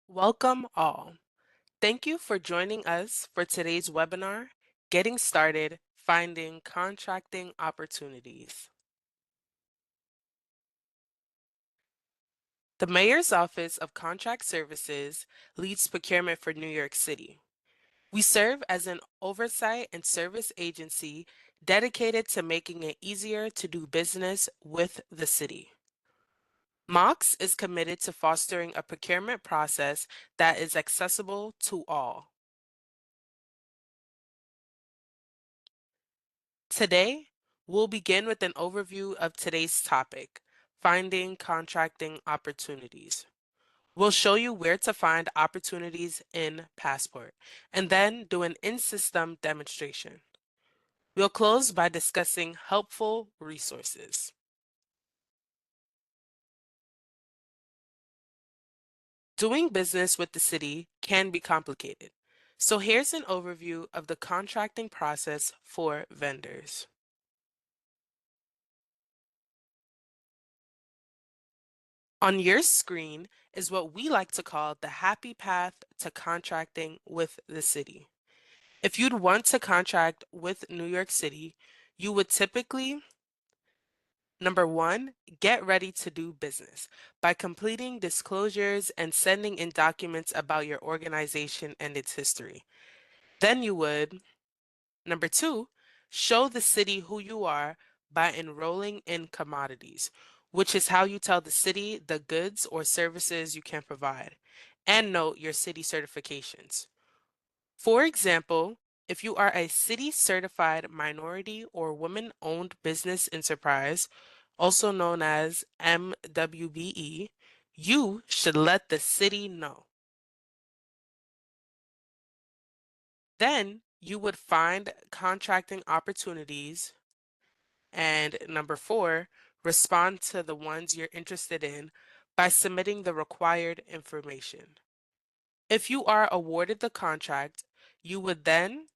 Welcome all. Thank you for joining us for today's webinar, Getting Started, Finding Contracting Opportunities. The Mayor's Office of Contract Services leads procurement for New York City. We serve as an oversight and service agency dedicated to making it easier to do business with the city. MOCS is committed to fostering a procurement process that is accessible to all. Today, we'll begin with an overview of today's topic, finding contracting opportunities. We'll show you where to find opportunities in Passport, and then do an in-system demonstration. We'll close by discussing helpful resources. Doing business with the city can be complicated, so here's an overview of the contracting process for vendors. On your screen is what we like to call the happy path to contracting with the city. If you'd want to contract with New York City, you would typically, number one, get ready to do business by completing disclosures and sending in documents about your organization and its history. Then you would, number two, show the city who you are by enrolling in commodities, which is how you tell the city the goods or services you can provide, and note your city certifications. For example, if you are a city certified minority or women owned business enterprise, also known as MWBE, you should let the city know. Then you would find contracting opportunities. And number four, respond to the ones you're interested in by submitting the required information. If you are awarded the contract, you would then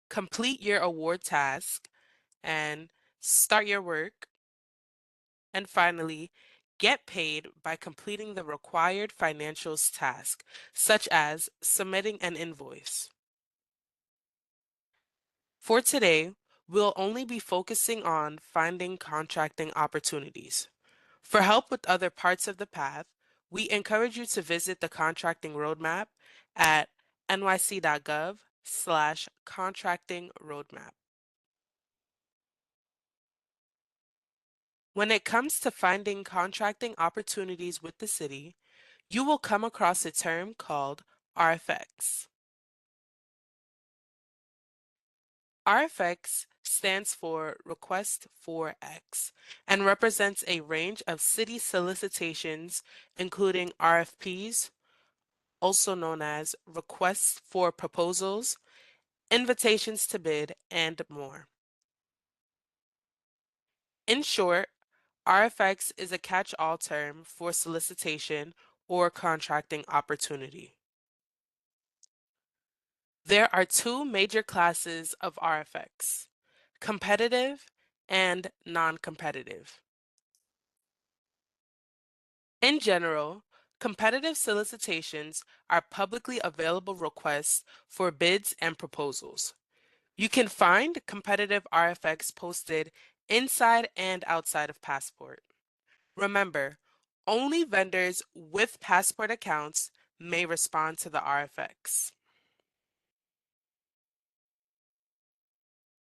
complete your award task and start your work. And finally, get paid by completing the required financials task, such as submitting an invoice. For today, we'll only be focusing on finding contracting opportunities. For help with other parts of the path, we encourage you to visit the contracting roadmap at nyc.gov/contracting roadmap. When it comes to finding contracting opportunities with the city, you will come across a term called RFX. RFX stands for Request for X and represents a range of city solicitations, including RFPs, also known as Requests for Proposals, invitations to bid, and more. In short, RFX is a catch-all term for solicitation or contracting opportunity. There are two major classes of RFX, competitive and non-competitive. In general, competitive solicitations are publicly available requests for bids and proposals. You can find competitive RFX posted inside and outside of Passport. Remember, only vendors with Passport accounts may respond to the RFX.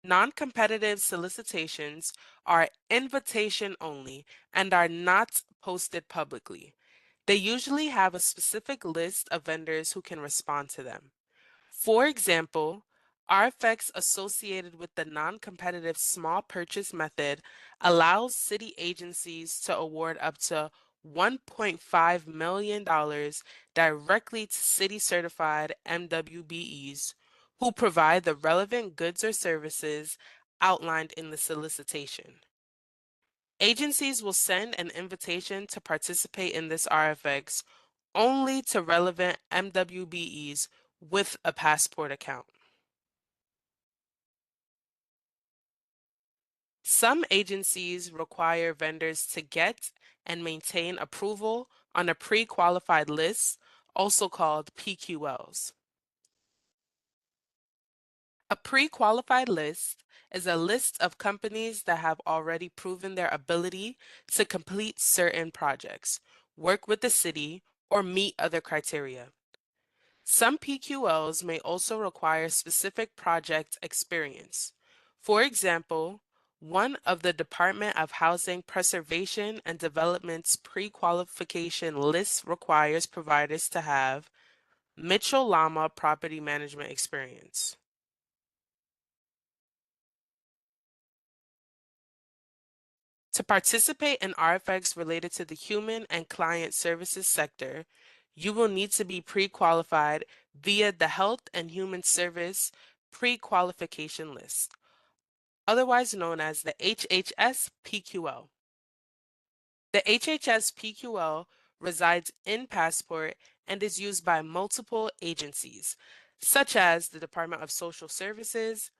Non-competitive solicitations are invitation only and are not posted publicly. They usually have a specific list of vendors who can respond to them. For example, RFX associated with the non-competitive small purchase method allows city agencies to award up to $1.5 million directly to city certified MWBEs who provide the relevant goods or services outlined in the solicitation. Agencies will send an invitation to participate in this RFX only to relevant MWBEs with a Passport account. Some agencies require vendors to get and maintain approval on a pre-qualified list, also called PQLs. A pre-qualified list is a list of companies that have already proven their ability to complete certain projects, work with the city, or meet other criteria. Some PQLs may also require specific project experience. For example, one of the Department of Housing Preservation and Development's pre-qualification list requires providers to have Mitchell-Lama property management experience. To participate in RFX related to the human and client services sector, you will need to be pre-qualified via the Health and Human Service Pre-Qualification List, otherwise known as the HHS PQL. The HHS PQL resides in Passport and is used by multiple agencies, such as the Department of Social Services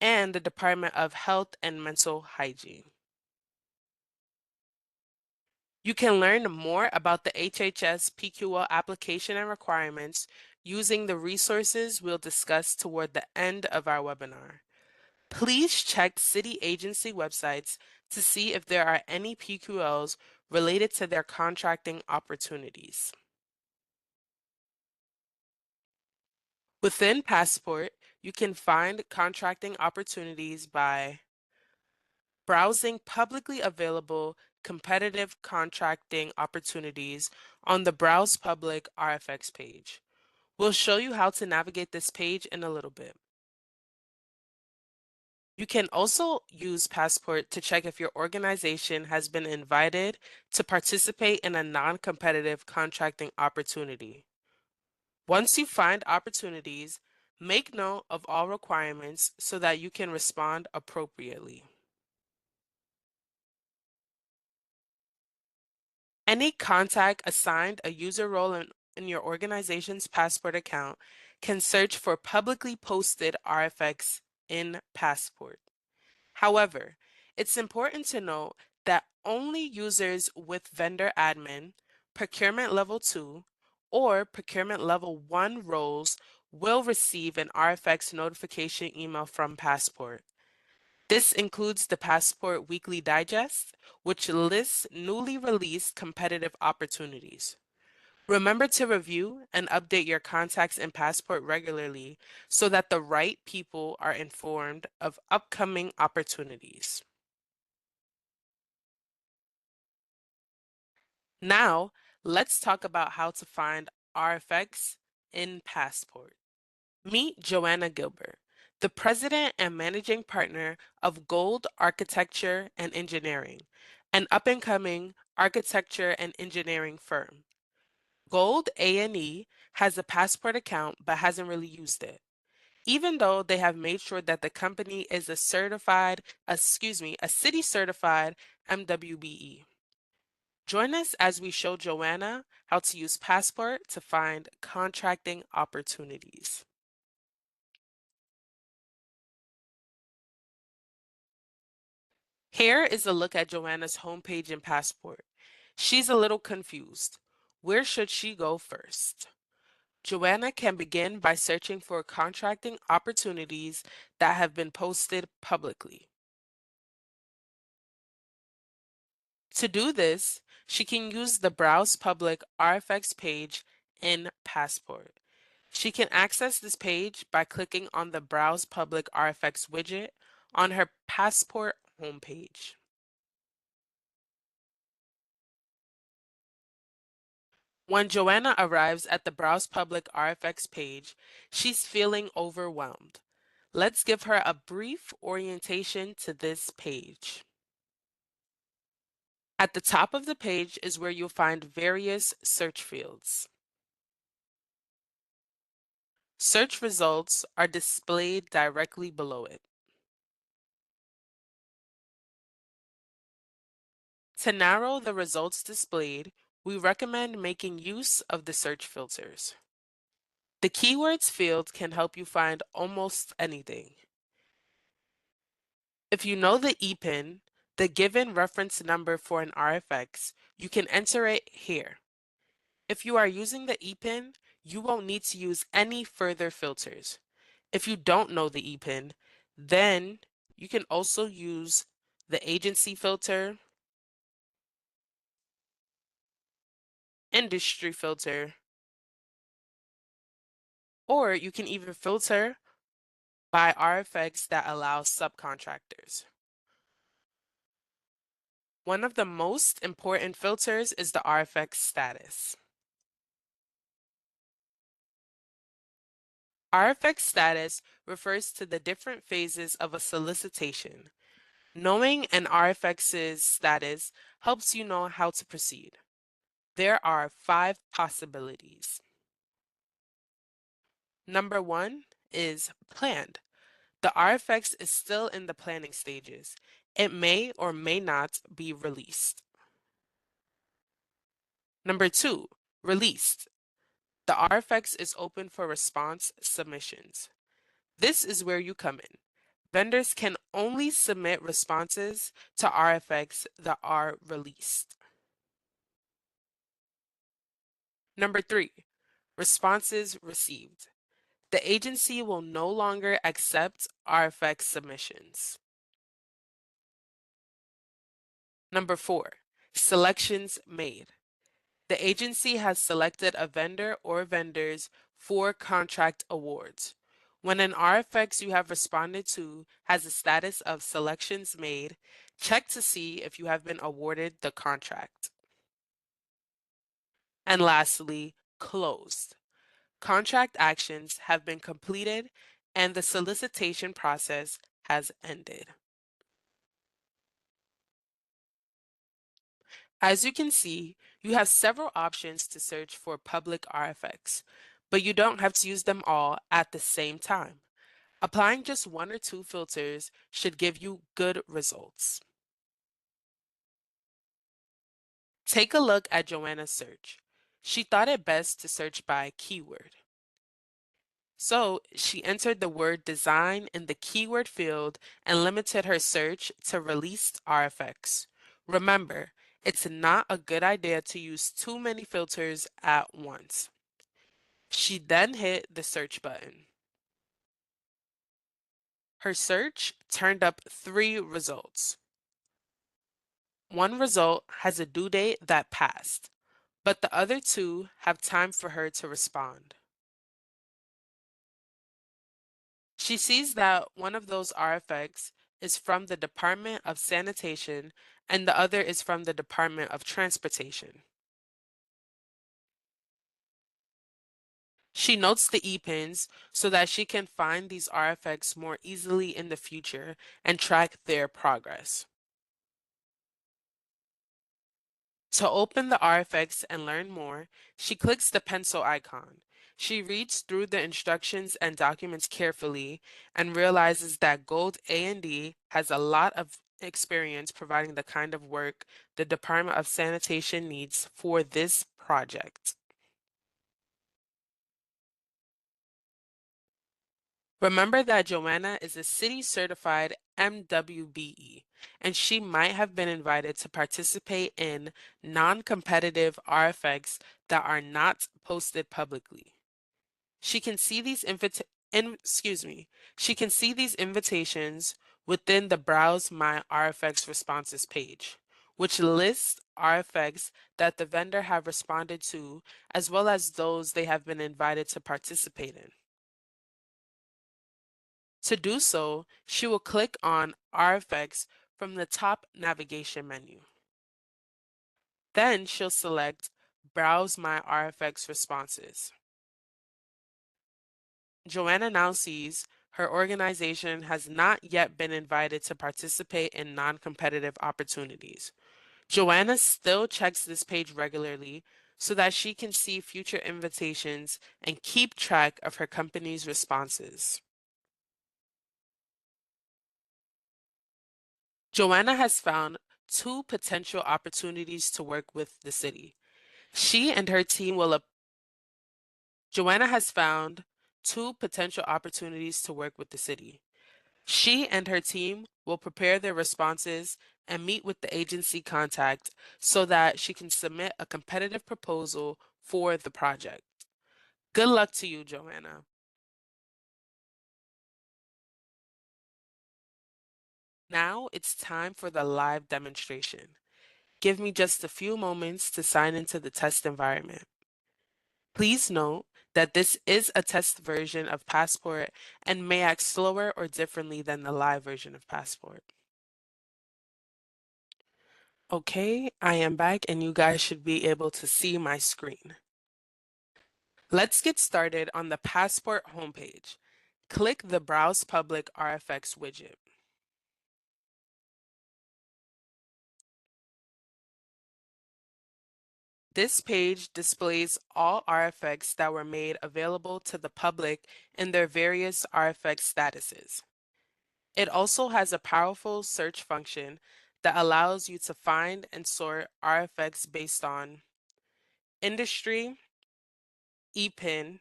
and the Department of Health and Mental Hygiene. You can learn more about the HHS PQL application and requirements using the resources we'll discuss toward the end of our webinar. Please check city agency websites to see if there are any PQLs related to their contracting opportunities. Within Passport, you can find contracting opportunities by browsing publicly available competitive contracting opportunities on the Browse Public RFX page. We'll show you how to navigate this page in a little bit. You can also use Passport to check if your organization has been invited to participate in a non-competitive contracting opportunity. Once you find opportunities, make note of all requirements so that you can respond appropriately. Any contact assigned a user role in your organization's Passport account can search for publicly posted RFX in Passport. However, it's important to note that only users with vendor admin, procurement level 2, or procurement level 1 roles will receive an RFX notification email from Passport. This includes the Passport Weekly Digest, which lists newly released competitive opportunities. Remember to review and update your contacts in Passport regularly so that the right people are informed of upcoming opportunities. Now, let's talk about how to find RFX in Passport. Meet Joanna Gilbert, the president and managing partner of Gold Architecture and Engineering, an up-and-coming architecture and engineering firm. Gold A&E has a Passport account but hasn't really used it, even though they have made sure that the company is a city certified MWBE. Join us as we show Joanna how to use Passport to find contracting opportunities. Here is a look at Joanna's homepage in Passport. She's a little confused. Where should she go first? Joanna can begin by searching for contracting opportunities that have been posted publicly. To do this, she can use the Browse Public RFX page in Passport. She can access this page by clicking on the Browse Public RFX widget on her Passport homepage. When Joanna arrives at the Browse Public RFX page, she's feeling overwhelmed. Let's give her a brief orientation to this page. At the top of the page is where you'll find various search fields. Search results are displayed directly below it. To narrow the results displayed, we recommend making use of the search filters. The keywords field can help you find almost anything. If you know the EPIN, the given reference number for an RFX, you can enter it here. If you are using the ePIN, you won't need to use any further filters. If you don't know the ePIN, then you can also use the agency filter, industry filter, or you can even filter by RFX that allows subcontractors. One of the most important filters is the RFX status. RFX status refers to the different phases of a solicitation. Knowing an RFX's status helps you know how to proceed. There are 5 possibilities. Number 1 is planned. The RFX is still in the planning stages. It may or may not be released. Number 2, released. The RFX is open for response submissions. This is where you come in. Vendors can only submit responses to RFX that are released. Number 3, responses received. The agency will no longer accept RFX submissions. Number 4, selections made. The agency has selected a vendor or vendors for contract awards. When an RFX you have responded to has a status of selections made, check to see if you have been awarded the contract. And lastly, closed. Contract actions have been completed and the solicitation process has ended. As you can see, you have several options to search for public RFX, but you don't have to use them all at the same time. Applying just 1 or 2 filters should give you good results. Take a look at Joanna's search. She thought it best to search by keyword. So she entered the word design in the keyword field and limited her search to released RFX. Remember, it's not a good idea to use too many filters at once. She then hit the search button. Her search turned up 3 results. One result has a due date that passed, but the other 2 have time for her to respond. She sees that one of those RFX is from the Department of Sanitation and the other is from the Department of Transportation. She notes the e-pins so that she can find these RFX more easily in the future and track their progress. To open the RFX and learn more, she clicks the pencil icon. She reads through the instructions and documents carefully and realizes that Gold A&D has a lot of experience providing the kind of work the Department of Sanitation needs for this project. Remember that Joanna is a city certified MWBE, and she might have been invited to participate in non-competitive RFX that are not posted publicly. She can see these she can see these invitations within the Browse My RFX Responses page, which lists RFX that the vendor have responded to, as well as those they have been invited to participate in. To do so, she will click on RFX from the top navigation menu. Then she'll select Browse My RFX Responses. Joanna now sees her organization has not yet been invited to participate in non-competitive opportunities. Joanna still checks this page regularly so that she can see future invitations and keep track of her company's responses. Joanna has found 2 potential opportunities to work with the city. She and her team will Joanna has found 2 potential opportunities to work with the city. She and her team will prepare their responses and meet with the agency contact so that she can submit a competitive proposal for the project. Good luck to you, Joanna. Now it's time for the live demonstration. Give me just a few moments to sign into the test environment. Please note that this is a test version of Passport and may act slower or differently than the live version of Passport. Okay, I am back and you guys should be able to see my screen. Let's get started on the Passport homepage. Click the Browse Public RFX widget. This page displays all RFX that were made available to the public in their various RFX statuses. It also has a powerful search function that allows you to find and sort RFX based on industry, EPIN,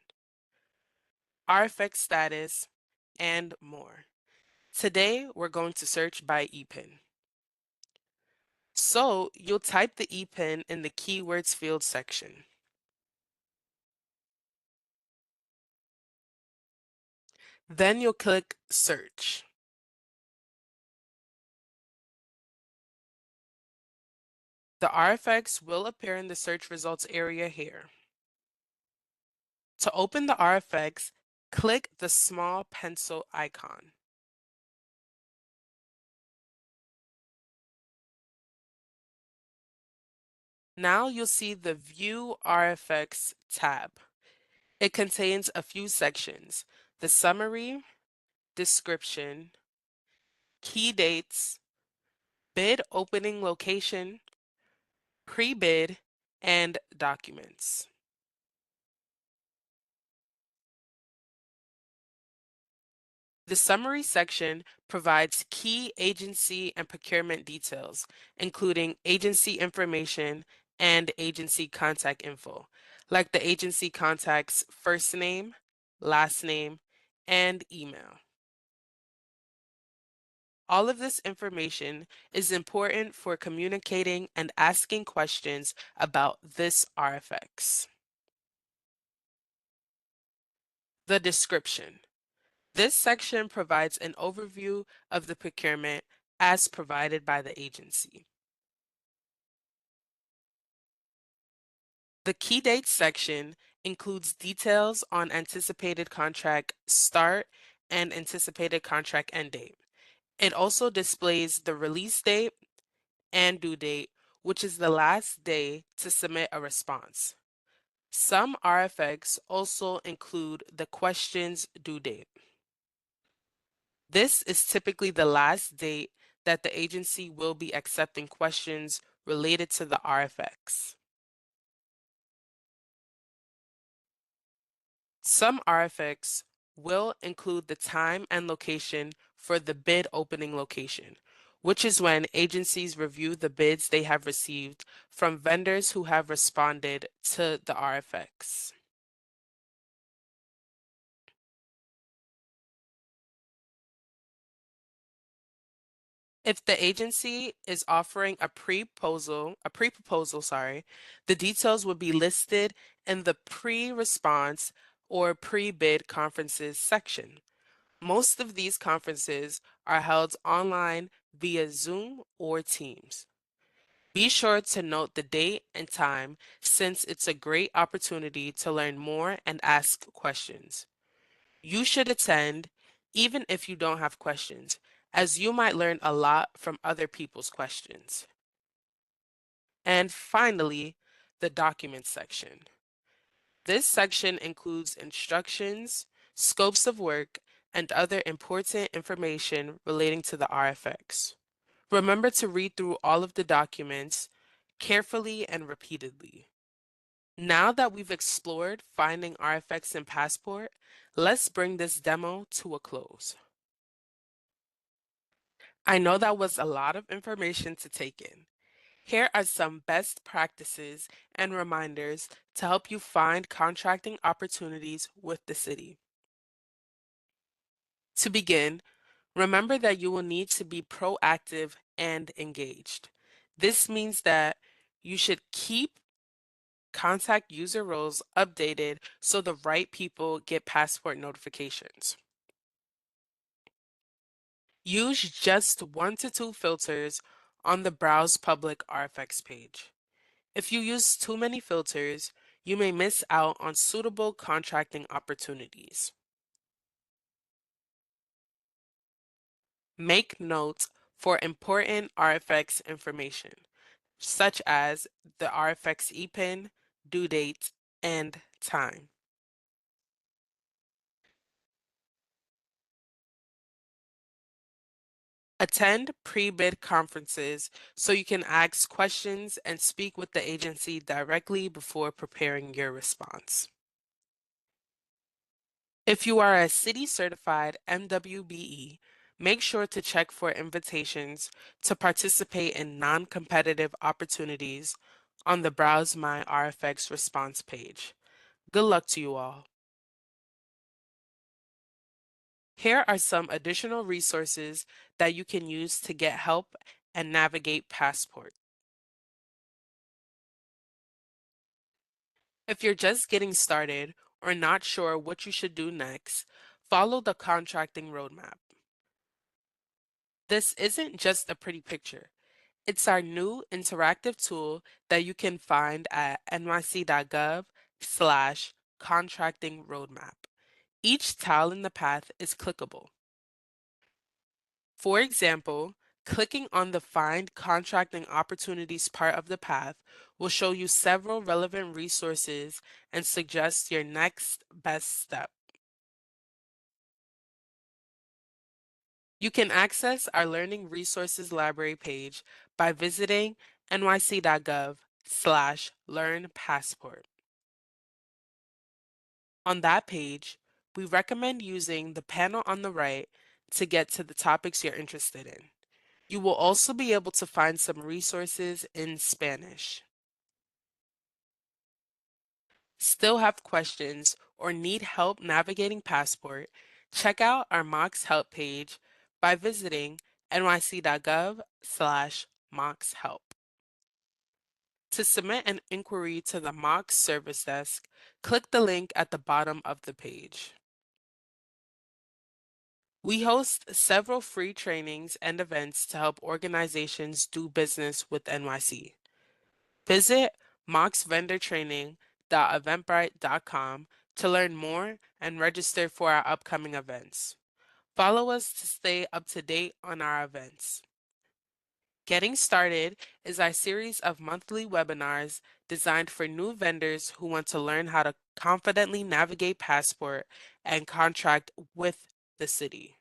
RFX status, and more. Today, we're going to search by EPIN. So you'll type the EPIN in the keywords field section. Then you'll click search. The RFX will appear in the search results area here. To open the RFX, click the small pencil icon. Now you'll see the View RFX tab. It contains a few sections: the summary, description, key dates, bid opening location, pre-bid, and documents. The summary section provides key agency and procurement details, including agency information and agency contact info, like the agency contact's first name, last name, and email. All of this information is important for communicating and asking questions about this RFX. The description. This section provides an overview of the procurement as provided by the agency. The key dates section includes details on anticipated contract start and anticipated contract end date. It also displays the release date and due date, which is the last day to submit a response. Some RFX also include the question's due date. This is typically the last date that the agency will be accepting questions related to the RFX. Some RFX will include the time and location for the bid opening location, which is when agencies review the bids they have received from vendors who have responded to the RFX. If the agency is offering a pre-proposal, the details will be listed in the pre-response or pre-bid conferences section. Most of these conferences are held online via Zoom or Teams. Be sure to note the date and time since it's a great opportunity to learn more and ask questions. You should attend even if you don't have questions, as you might learn a lot from other people's questions. And finally, the documents section. This section includes instructions, scopes of work, and other important information relating to the RFX. Remember to read through all of the documents carefully and repeatedly. Now that we've explored finding RFX in Passport, let's bring this demo to a close. I know that was a lot of information to take in. Here are some best practices and reminders to help you find contracting opportunities with the city. To begin, remember that you will need to be proactive and engaged. This means that you should keep contact user roles updated so the right people get passport notifications. Use just 1 to 2 filters on the Browse Public RFX page. If you use too many filters, you may miss out on suitable contracting opportunities. Make notes for important RFX information, such as the RFX EPIN, due date, and time. Attend pre-bid conferences so you can ask questions and speak with the agency directly before preparing your response. If you are a city certified MWBE, make sure to check for invitations to participate in non-competitive opportunities on the Browse My RFX response page. Good luck to you all. Here are some additional resources that you can use to get help and navigate Passport. If you're just getting started or not sure what you should do next, follow the contracting roadmap. This isn't just a pretty picture. It's our new interactive tool that you can find at nyc.gov/contracting roadmap. Each tile in the path is clickable. For example, clicking on the Find Contracting Opportunities part of the path will show you several relevant resources and suggest your next best step. You can access our Learning Resources Library page by visiting nyc.gov/learn passport. On that page, we recommend using the panel on the right to get to the topics you're interested in. You will also be able to find some resources in Spanish. Still have questions or need help navigating Passport? Check out our MOCS help page by visiting nyc.gov/MOCS help. To submit an inquiry to the MOCS service desk, click the link at the bottom of the page. We host several free trainings and events to help organizations do business with NYC. Visit mocsvendortraining.eventbrite.com to learn more and register for our upcoming events. Follow us to stay up to date on our events. Getting Started is our series of monthly webinars designed for new vendors who want to learn how to confidently navigate Passport and contract with the city.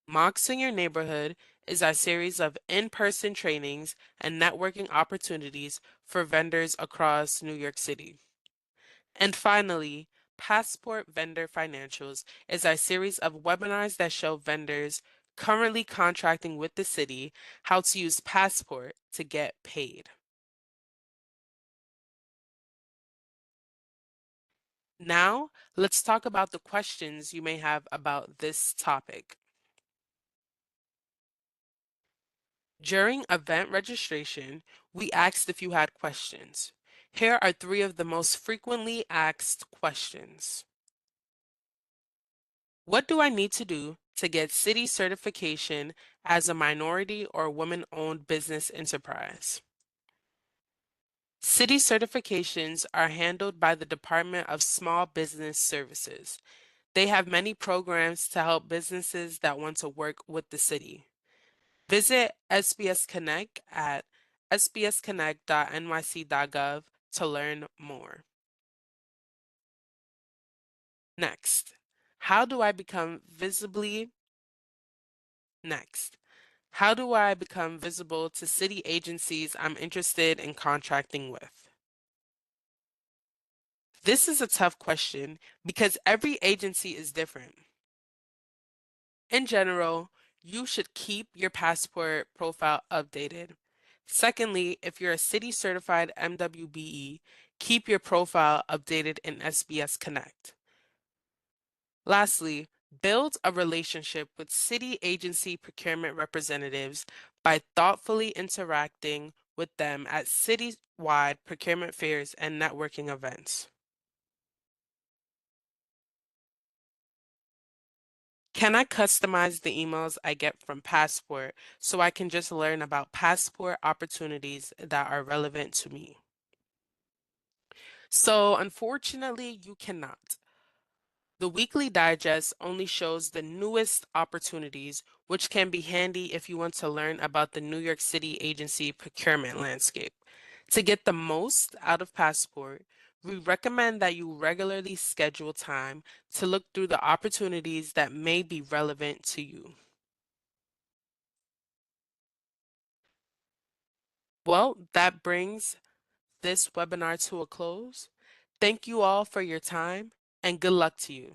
MOCS in Your Neighborhood is our series of in-person trainings and networking opportunities for vendors across New York City. And finally, Passport Vendor Financials is our series of webinars that show vendors currently contracting with the city how to use Passport to get paid. Now, let's talk about the questions you may have about this topic. During event registration, we asked if you had questions. Here are 3 of the most frequently asked questions. What do I need to do to get city certification as a minority or woman-owned business enterprise? City certifications are handled by the Department of Small Business Services. They have many programs to help businesses that want to work with the city. Visit SBS Connect at sbsconnect.nyc.gov to learn more. Next, how do I become visibly next? How do I become visible to city agencies I'm interested in contracting with? This is a tough question because every agency is different. In general, you should keep your passport profile updated. Secondly, if you're a city certified MWBE, keep your profile updated in SBS Connect. Lastly, build a relationship with city agency procurement representatives by thoughtfully interacting with them at citywide procurement fairs and networking events. Can I customize the emails I get from Passport so I can just learn about passport opportunities that are relevant to me? So, unfortunately, you cannot. The weekly digest only shows the newest opportunities, which can be handy if you want to learn about the New York City agency procurement landscape. To get the most out of Passport, we recommend that you regularly schedule time to look through the opportunities that may be relevant to you. Well, that brings this webinar to a close. Thank you all for your time and good luck to you.